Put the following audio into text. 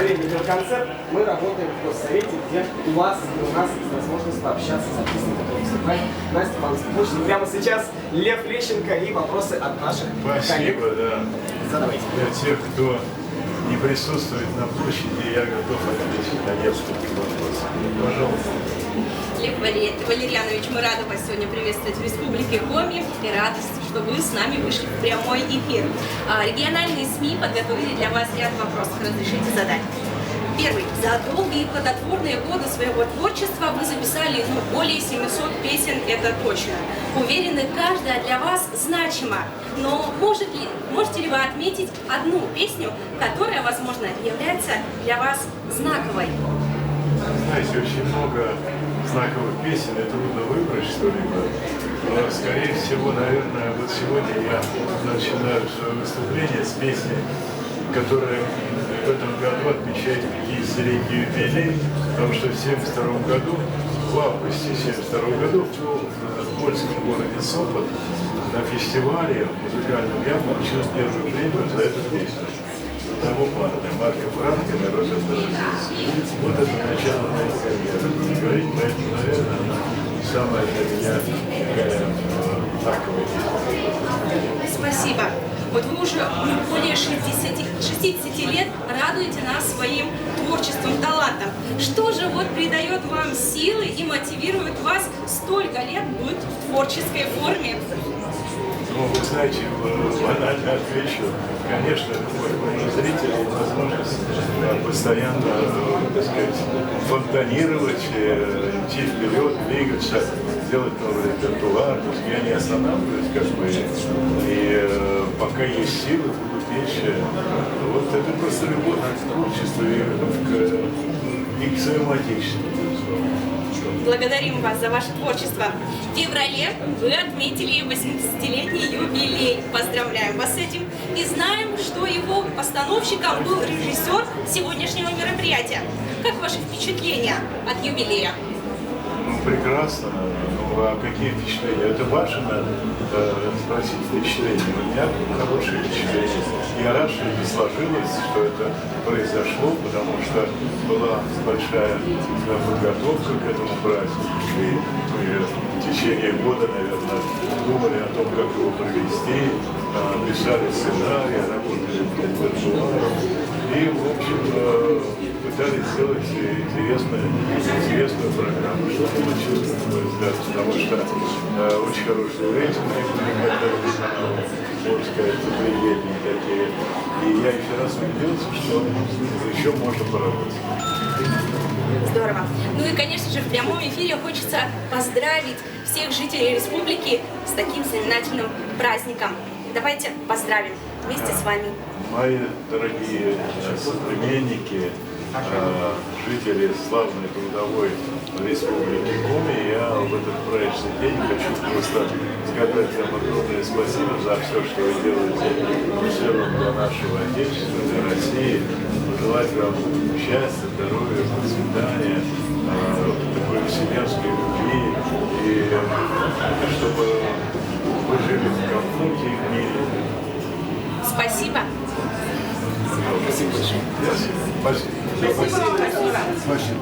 мгновение идет концерт, мы работаем в госсовете, где у нас есть возможность пообщаться с артистами, которые выступают. Настя, Павловна, прямо сейчас Лев Лещенко и вопросы от наших коллег. Спасибо, да. Задавайте. Для тех, кто не присутствует на площади, я готов ответить на несколько вопросов. Пожалуйста. Лев Валерьянович, мы рады вас сегодня приветствовать в Республике Коми и рады, что вы с нами вышли в прямой эфир. Региональные СМИ подготовили для вас ряд вопросов. Разрешите задать? Первый. За долгие и плодотворные годы своего творчества вы записали более 700 песен, это точно. Уверены, каждая для вас значима. Но можете ли вы отметить одну песню, которая, возможно, является для вас знаковой? Знаете, очень много знаковых песен, и трудно выбрать что-либо. Но, скорее всего, наверное, вот сегодня я начинаю свое выступление с песни, которая в этом году отмечает 50-летний юбилей, потому что в 1972 году, в августе 1972 году, в польском городе Сопот на фестивале музыкальном я получил первую премию за эту песню. Того парня, Марка Франка, «Роза Дорожицы». Вот это начало моей карьеры. Говорить, поэтому, наверное, она самая для меня знаковая песня. Спасибо. Вот вы уже более 60 лет радуете нас своим творчеством, талантом. Что же вот придает вам силы и мотивирует вас столько лет быть в творческой форме? Ну, вы знаете, банально отвечу. Конечно, у зрителей возможность постоянно, так сказать, фонтанировать, идти вперед, двигаться, делать новый репертуар. То есть я не останавливаюсь, как бы, и пока есть силы, буду петь. Вот это просто любовь к творчеству и к своему отечеству. Благодарим вас за ваше творчество. В феврале вы отметили 80-летний юбилей. Поздравляем вас с этим. И знаем, что его постановщиком был режиссер сегодняшнего мероприятия. Как ваши впечатления от юбилея? Ну, прекрасно. Ну, а какие впечатления? Это ваше, надо спросить впечатления. У меня хорошие впечатления. Я рад, что это сложилось, что это произошло, потому что была большая подготовка к этому празднику. И мы в течение года, наверное, думали о том, как его провести, писали сценарий, работали над репертуаром. И, в общем, пытались сделать интересную программу, что получилось, на мой взгляд, потому что очень хороший рейтинг, можно сказать, приятные такие. И я еще раз убедился, что еще можно поработать. Здорово. Ну и, конечно же, в прямом эфире хочется поздравить всех жителей республики с таким знаменательным праздником. Давайте поздравим вместе с вами. Мои дорогие современники, жители славной трудовой республики Коми, я в этот праздничный день хочу просто сказать вам огромное спасибо за все, что вы делаете в целом для нашего Отечества, для России. Пожелать вам счастья, здоровья, процветания, такой вселенской любви, и чтобы вы жили в комфорте и в мире. Спасибо. Спасибо большое. Спасибо. Спасибо. Спасибо.